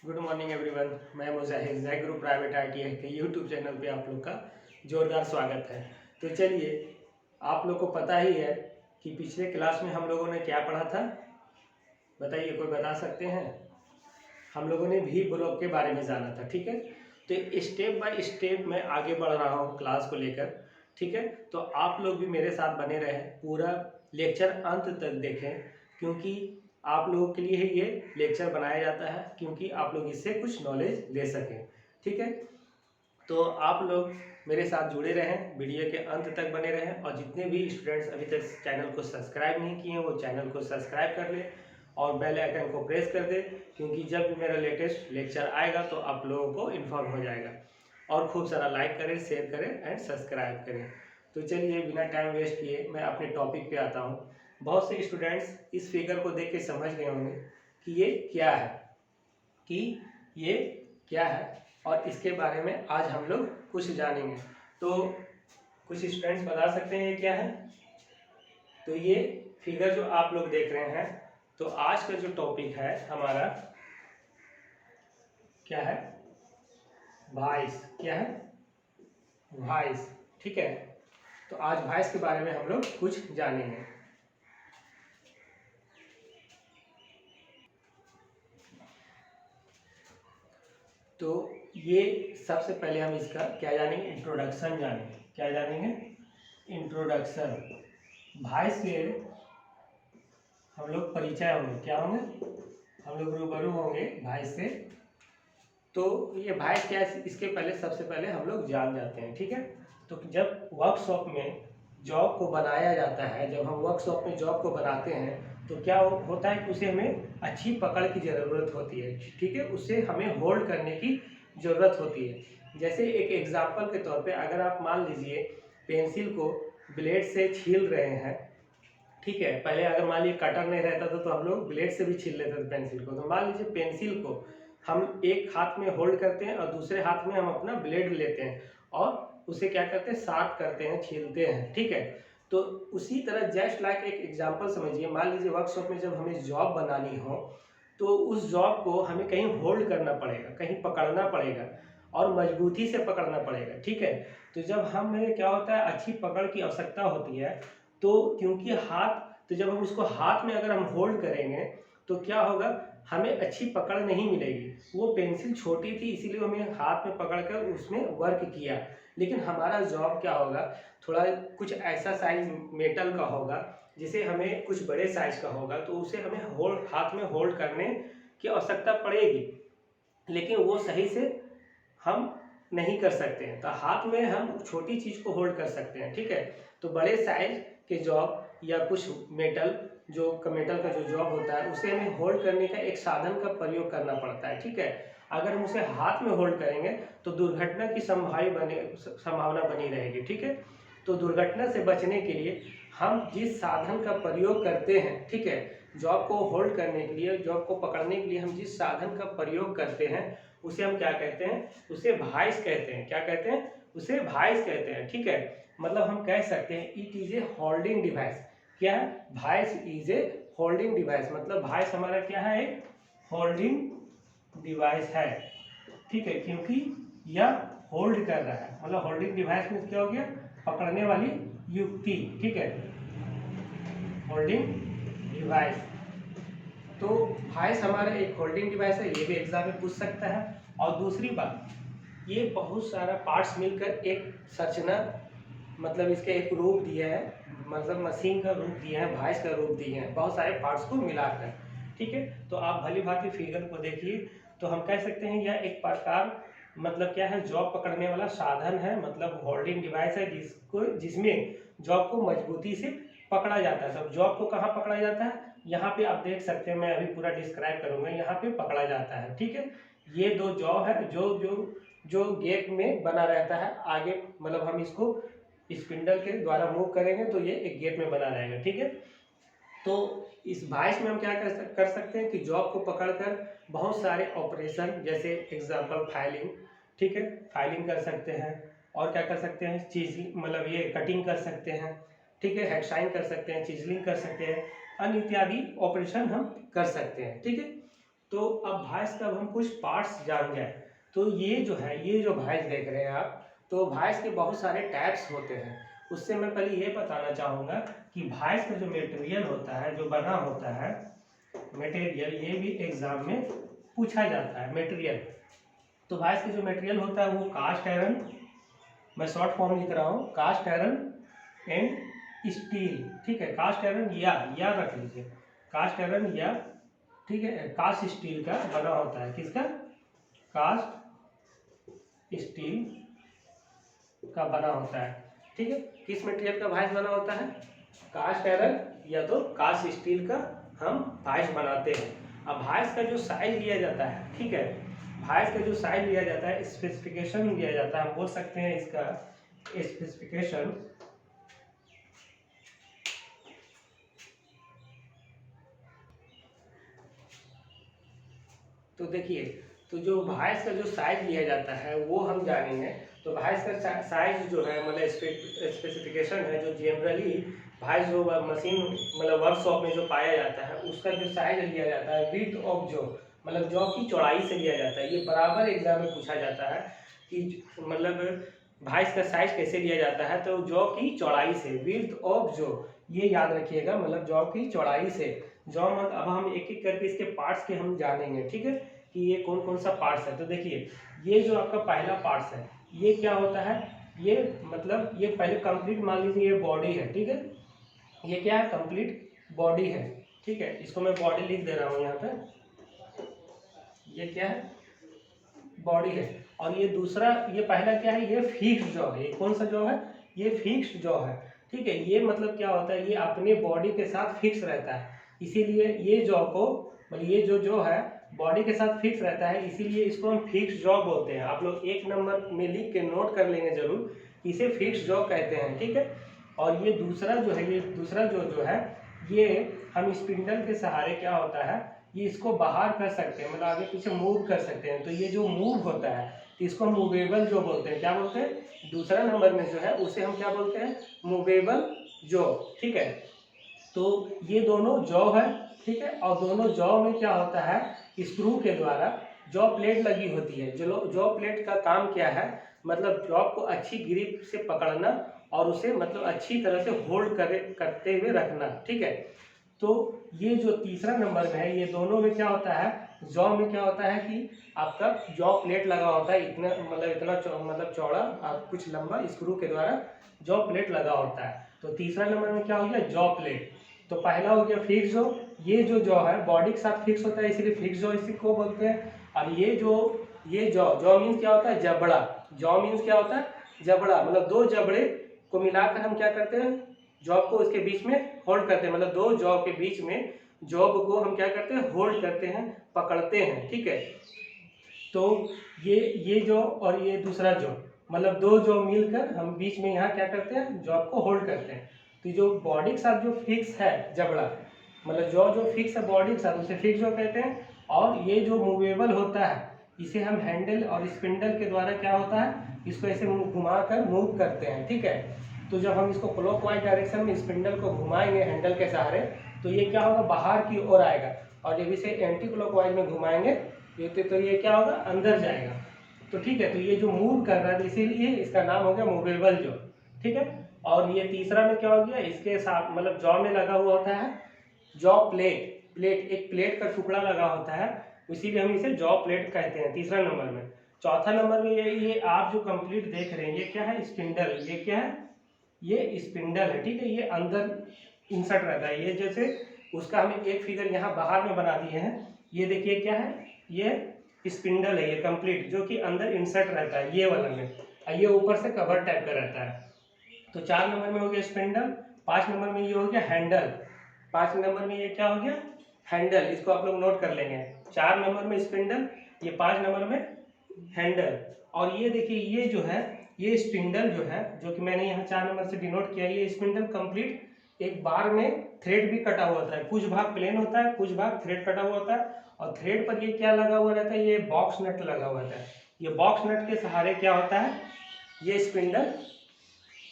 Good morning everyone. मैं मुजाहिद Jack group private ITI के YouTube channel पे आप लोग का जोरदार स्वागत है। तो चलिए, आप लोग को पता ही है कि पिछले क्लास में हम लोगों ने क्या पढ़ा था। बताइए, कोई बता सकते हैं? हम लोगों ने भी ब्लॉक के बारे में जाना था, ठीक है। तो स्टेप बाय स्टेप मैं आगे बढ़ रहा हूँ क्लास को लेकर, ठीक है। तो आप लोग भी मेरे साथ बने रहें, पूरा लेक्चर अंत तक देखें, क्योंकि आप लोगों के लिए ही ये लेक्चर बनाया जाता है, क्योंकि आप लोग इससे कुछ नॉलेज ले सकें, ठीक है। तो आप लोग मेरे साथ जुड़े रहें, वीडियो के अंत तक बने रहें, और जितने भी स्टूडेंट्स अभी तक चैनल को सब्सक्राइब नहीं किए हैं वो चैनल को सब्सक्राइब कर लें और बेल आइकन को प्रेस कर दें, क्योंकि जब भी मेरा लेटेस्ट लेक्चर आएगा तो आप लोगों को इन्फॉर्म हो जाएगा। और खूब सारा लाइक करें, शेयर करें एंड सब्सक्राइब करें। तो चलिए, बिना टाइम वेस्ट किए मैं अपने टॉपिक पे आता हूँ। बहुत से स्टूडेंट्स इस फिगर को देख के समझ गए होंगे कि ये क्या है, कि ये क्या है, और इसके बारे में आज हम लोग कुछ जानेंगे। तो कुछ स्टूडेंट्स बता सकते हैं ये क्या है? तो ये फिगर जो आप लोग देख रहे हैं, तो आज का जो टॉपिक है हमारा क्या है? वॉइस। क्या है? वॉइस, ठीक है। तो आज वॉइस के बारे में हम लोग कुछ जानेंगे। तो ये सबसे पहले हम इसका क्या जानेंगे? इंट्रोडक्शन जानेंगे। क्या जानेंगे? इंट्रोडक्शन। वॉइस के हम लोग परिचय होंगे। क्या होंगे? हम लोग रूबरू होंगे वॉइस से। तो ये वॉइस क्या है, इसके पहले सबसे पहले हम लोग जान जाते हैं, ठीक है। तो जब वर्कशॉप में जॉब को बनाया जाता है, जब हम वर्कशॉप में जॉब को बनाते हैं, तो क्या होता है कि उसे हमें अच्छी पकड़ की ज़रूरत होती है, ठीक है। उसे हमें होल्ड करने की ज़रूरत होती है। जैसे एक एग्जाम्पल के तौर पे अगर आप मान लीजिए पेंसिल को ब्लेड से छील रहे हैं, ठीक है। पहले अगर मान लीजिए कटर नहीं रहता था तो हम लोग ब्लेड से भी छील लेते थे पेंसिल को। तो मान लीजिए पेंसिल को हम एक हाथ में होल्ड करते हैं और दूसरे हाथ में हम अपना ब्लेड लेते हैं और उसे क्या करते हैं, शार्प करते हैं, छीलते हैं, ठीक है। तो उसी तरह जस्ट लाइक एक एग्जांपल समझिए, मान लीजिए वर्कशॉप में जब हमें जॉब बनानी हो तो उस जॉब को हमें कहीं होल्ड करना पड़ेगा, कहीं पकड़ना पड़ेगा और मजबूती से पकड़ना पड़ेगा, ठीक है। तो जब हमें क्या होता है, अच्छी पकड़ की आवश्यकता होती है, तो क्योंकि हाथ, तो जब हम उसको हाथ में अगर हम होल्ड करेंगे तो क्या होगा, हमें अच्छी पकड़ नहीं मिलेगी। वो पेंसिल छोटी थी इसीलिए हमें हाथ में पकड़कर उसमें वर्क किया, लेकिन हमारा जॉब क्या होगा, थोड़ा कुछ ऐसा साइज मेटल का होगा जिसे हमें कुछ बड़े साइज का होगा, तो उसे हमें हाथ में होल्ड करने की आवश्यकता पड़ेगी, लेकिन वो सही से हम नहीं कर सकते हैं। तो हाथ में हम छोटी चीज़ को होल्ड कर सकते हैं, ठीक है। तो बड़े साइज के जॉब या कुछ मेटल मेटल का जो जॉब होता है उसे हमें होल्ड करने का एक साधन का प्रयोग करना पड़ता है, ठीक है। अगर हम उसे हाथ में होल्ड करेंगे तो दुर्घटना की संभावना बनी रहेगी, ठीक है। तो दुर्घटना से बचने के लिए हम जिस साधन का प्रयोग करते हैं, ठीक है, जॉब को होल्ड करने के लिए, जॉब को पकड़ने के लिए हम जिस साधन का प्रयोग करते हैं उसे हम क्या कहते हैं, उसे वॉइस कहते हैं। क्या कहते हैं? उसे वॉइस कहते हैं, ठीक है। मतलब हम कह सकते हैं it is a holding device. क्या है? Voice is a holding device. मतलब वॉइस हमारा क्या है, एक होल्डिंग डिवाइस है, ठीक है, क्योंकि यह होल्ड कर रहा है। मतलब होल्डिंग डिवाइस में क्या हो गया, पकड़ने वाली युक्ति, ठीक है, होल्डिंग डिवाइस। तो वॉइस हमारा एक होल्डिंग डिवाइस है, ये भी एग्जाम में पूछ सकता है। और दूसरी बात, ये बहुत सारा पार्ट्स मिलकर एक संरचना, मतलब इसके एक रूप दिया है, मतलब मशीन का रूप दिया है, वॉइस का रूप दिए हैं, बहुत सारे पार्ट्स को मिलाकर, ठीक है। तो आप भली भांति फिगर को देखिए तो हम कह सकते हैं यह एक प्रकार, मतलब क्या है, जॉब पकड़ने वाला साधन है, मतलब होल्डिंग डिवाइस है जिसमें जॉब को मजबूती से पकड़ा जाता है। तो जॉब को कहाँ पकड़ा जाता है, यहाँ पे आप देख सकते हैं, मैं अभी पूरा डिस्क्राइब करूंगा, यहाँ पे पकड़ा जाता है, ठीक है। ये दो जॉब है जो जो जो गैप में बना रहता है आगे, मतलब हम इसको स्पिंडल के द्वारा मूव करेंगे तो ये एक गैप में बना रहेगा, ठीक है। तो इस वॉइस में हम क्या कर सकते हैं कि जॉब को पकड़कर बहुत सारे ऑपरेशन, जैसे एग्जांपल फाइलिंग, ठीक है, फाइलिंग कर सकते हैं, और क्या कर सकते हैं, चीजिंग, मतलब ये कटिंग कर सकते हैं, ठीक है, हेक्साइन कर सकते हैं, चिजलिंग कर सकते हैं, अन्य इत्यादि ऑपरेशन हम कर सकते हैं, ठीक है। तो अब वॉइस का हम कुछ पार्ट्स जान जाए। तो ये जो है, ये जो वॉइस देख रहे हैं आप, तो वॉइस के बहुत सारे टाइप्स होते हैं। उससे मैं पहले ये बताना चाहूँगा कि वॉइस का जो मटेरियल होता है, जो बना होता है मटेरियल, ये भी एग्जाम में पूछा जाता है मटेरियल। तो वॉइस का जो मटेरियल होता है वो कास्ट आयरन, मैं शॉर्ट फॉर्म लिख रहा हूँ, कास्ट आयरन एंड स्टील, ठीक है। कास्ट आयरन या रख लीजिए, कास्ट आयरन या, ठीक है, कास्ट स्टील का बना होता है। किसका? कास्ट स्टील का बना होता है, ठीक है। किस मटेरियल का वॉइस बना होता है? कास्ट आयरन या तो कास्ट स्टील का हम वॉइस बनाते हैं। अब वॉइस का जो साइज लिया जाता है, ठीक है, वॉइस का जो साइज लिया जाता है, स्पेसिफिकेशन लिया जाता है, हम बोल सकते हैं इसका स्पेसिफिकेशन। तो देखिए, तो जो वॉइस का जो साइज लिया जाता है वो हम जानेंगे। तो वॉइस का साइज जो है, मतलब स्पेसिफिकेशन है, जो जनरली वॉइस जो मशीन मतलब वर्कशॉप में जो पाया जाता है, उसका जो साइज लिया जाता है विड्थ ऑफ जॉ, मतलब जॉ की चौड़ाई से लिया जाता है। ये बराबर एग्जाम में पूछा जाता है कि मतलब वॉइस का साइज कैसे लिया जाता है, तो जॉ की चौड़ाई से, विड्थ ऑफ जॉ, ये याद रखिएगा, मतलब जॉ की चौड़ाई से। जॉ मत, अब हम एक एक करके इसके पार्ट्स के हम जानेंगे, ठीक है, कि ये कौन कौन सा पार्ट्स है। तो देखिए, ये जो आपका पहला पार्ट्स है, ये क्या होता है? ये मतलब ये पहले कंप्लीट मान लीजिए ये बॉडी है, ठीक है, ये क्या है? कंप्लीट बॉडी है, ठीक है। इसको मैं बॉडी लिख दे रहा हूँ यहाँ पे, ये क्या है? बॉडी है। और ये दूसरा, ये पहला क्या है? ये फिक्स्ड जॉ है। ये कौन सा जॉ है? ये फिक्स्ड जॉ है, ठीक है। ये मतलब क्या होता है? ये अपने बॉडी के साथ फिक्स रहता है, इसीलिए ये जॉ को, मतलब ये जो है बॉडी के साथ फिक्स रहता है, इसीलिए इसको हम फिक्स्ड जॉ बोलते हैं। आप लोग एक नंबर में लिख के नोट कर लेंगे जरूर, इसे फिक्स्ड जॉ कहते हैं, ठीक है। और ये दूसरा जो है, ये दूसरा जो है, ये हम स्पिंडल के सहारे क्या होता है, ये इसको बाहर कर सकते हैं, मतलब आगे पीछे मूव कर सकते हैं। तो ये जो मूव होता है, इसको हम मूवेबल जो बोलते हैं। क्या बोलते हैं? दूसरा नंबर में जो है उसे हम क्या बोलते हैं? मूवेबल जॉ, ठीक है। तो ये दोनों जॉ है, ठीक है। और दोनों जॉ में क्या होता है? स्क्रू के द्वारा जॉ प्लेट लगी होती है। जो जॉ प्लेट का काम क्या है? मतलब जॉ को अच्छी ग्रिप से पकड़ना और उसे मतलब अच्छी तरह से होल्ड करते हुए रखना, ठीक है। तो ये जो तीसरा नंबर में है, ये दोनों में क्या होता है? जॉ में क्या होता है कि आपका जॉ प्लेट लगा होता है, इतना मतलब इतना मतलब चौड़ा और कुछ लंबा, स्क्रू के द्वारा जॉ प्लेट लगा होता है। तो तीसरा नंबर में क्या हो गया? Jaw plate. तो पहला हो गया फिक्स जॉ, ये जो जॉ है बॉडी के साथ फिक्स होता है, इसीलिए फिक्स जॉ इसी को बोलते हैं। और ये जॉ मीन्स क्या होता है? जबड़ा। जॉ मीन्स क्या होता है? जबड़ा, मतलब दो जबड़े को मिलाकर हम क्या करते हैं? जॉब को उसके बीच में होल्ड करते हैं, मतलब दो जॉब के बीच में जॉब को हम क्या करते हैं? होल्ड करते हैं, पकड़ते हैं, ठीक है। तो ये जॉ और ये दूसरा जॉ, मतलब दो जॉ मिलकर हम बीच में यहाँ क्या करते हैं? जॉब को होल्ड करते हैं। तो जो बॉडी के साथ जो फिक्स है जबड़ा, मतलब जॉ जो फिक्स है बॉडी के साथ, उसे फिक्स जॉ कहते हैं। और ये जो मूवेबल होता है, इसे हम हैंडल और स्पिंडल के द्वारा क्या होता है? इसको ऐसे घुमा कर मूव करते हैं, ठीक है। तो जब हम इसको क्लॉकवाइज डायरेक्शन में स्पिंडल को घुमाएंगे हैंडल के सहारे, तो ये क्या होगा? बाहर की ओर आएगा। और जब इसे एंटी क्लॉकवाइज में घुमाएंगे तो ये क्या होगा? अंदर जाएगा। तो ठीक है, तो ये जो मूव कर रहा है, इसीलिए इसका नाम हो गया मूवेबल जॉ, ठीक है। और ये तीसरा में क्या हो गया? इसके साथ मतलब जॉ में लगा हुआ होता है जॉ प्लेट। एक प्लेट का टुकड़ा लगा होता है, इसीलिए हम इसे जॉ प्लेट कहते हैं तीसरा नंबर में। चौथा नंबर में ये आप जो कंप्लीट देख रहे हैं, ये क्या है? स्पिंडल। ये क्या है? ये स्पिंडल है, ठीक है। ये अंदर इंसर्ट रहता है। ये जैसे उसका हम एक फिगर यहाँ बाहर में बना दिए हैं। ये देखिए क्या है? ये स्पिंडल है, ये कंप्लीट, जो कि अंदर इंसर्ट रहता है ये वाला में, और ये ऊपर से कवर टाइप का रहता है। तो 4 नंबर में हो गया स्पिंडल। 5 नंबर में ये हो गया हैंडल। 5 नंबर में ये क्या हो गया? हैंडल। इसको आप लोग नोट कर लेंगे। 4 नंबर में स्पिंडल, ये 5 नंबर में हैंडल। और ये देखिए, ये जो है, ये स्पिंडल जो है, जो कि मैंने यहाँ 4 नंबर से डिनोट किया, ये स्पिंडल कंप्लीट एक बार में थ्रेड भी कटा हुआ होता है। कुछ भाग प्लेन होता है, कुछ भाग थ्रेड कटा हुआ होता है। और थ्रेड पर ये क्या लगा हुआ रहता है? ये बॉक्स नट लगा हुआ रहता है। ये बॉक्स नट के सहारे क्या होता है? ये स्पिंडल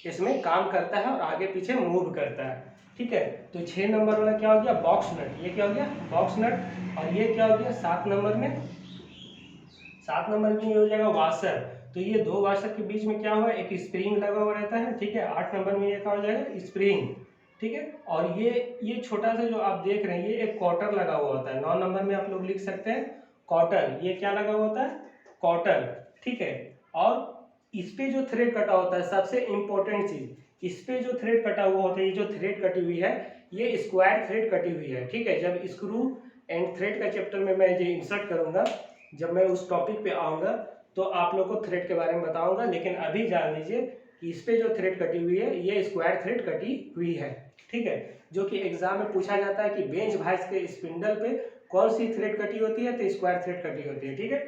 इसमें काम करता है और आगे पीछे मूव करता है। ठीक है। तो 6 नंबर वाला क्या हो गया, बॉक्स नट, ये क्या हो गया बॉक्स नट। और ये क्या हो गया 7 नंबर में, 7 नंबर में ये हो जाएगा वाशर। तो ये दो वाशर के बीच में क्या हुआ, एक स्प्रिंग लगा हुआ रहता है, ठीक है। 8 नंबर में ये क्या हो जाएगा स्प्रिंग, ठीक है। और ये छोटा सा जो आप देख रहे हैं ये एक कॉटर लगा हुआ होता है। 9 नंबर में आप लोग लिख सकते हैं कॉटर, ये क्या लगा हुआ होता है कॉटर, ठीक है। और इस पे जो थ्रेड कटा होता है, सबसे इंपॉर्टेंट चीज, इस पे जो थ्रेड कटा हुआ होता है, ये जो थ्रेड कटी हुई है ये स्क्वायर थ्रेड कटी हुई है, ठीक है। जब स्क्रू एंड थ्रेड का चैप्टर में मैं ये इंसर्ट करूंगा, जब मैं उस टॉपिक पे आऊंगा तो आप लोग को थ्रेड के बारे में बताऊंगा। लेकिन अभी जान लीजिए कि इस पे जो थ्रेड कटी हुई है ये स्क्वायर थ्रेड कटी हुई है, ठीक है। जो कि एग्जाम में पूछा जाता है कि बेंच वाइस के स्पिंडल पे कौन सी थ्रेड कटी होती है, तो स्क्वायर थ्रेड कटी होती है, ठीक है।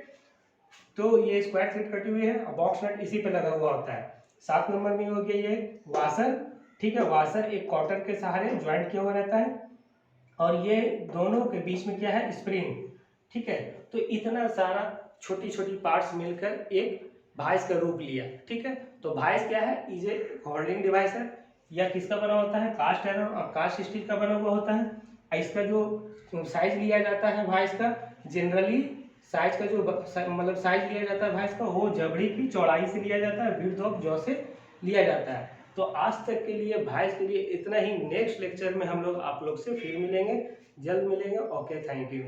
तो ये स्क्वायर थ्रेड कटी हुई है और बॉक्स नट इसी पे लगा हुआ होता है। 7 नंबर में हो गया ये वाशर, ठीक है। वाशर एक कॉटर के सहारे ज्वाइंट किया हुआ रहता है और ये दोनों के बीच में क्या है स्प्रिंग, ठीक है। तो इतना सारा छोटी छोटी पार्ट्स मिलकर एक वाइस का रूप लिया, ठीक है। तो वाइस क्या है, इज ए होल्डिंग डिवाइस है। यह किसका बना होता है, कास्ट आयरन और कास्ट स्टील का बना हुआ होता है। इसका जो साइज लिया जाता है वाइस का, जनरली साइज का जो मतलब साइज लिया जाता है भैंस का, वो जबड़ी की चौड़ाई से लिया जाता है, विड्थ ऑफ जॉ से लिया जाता है। तो आज तक के लिए भैंस के लिए इतना ही। नेक्स्ट लेक्चर में हम लोग आप लोग से फिर मिलेंगे, जल्द मिलेंगे। Okay, thank you.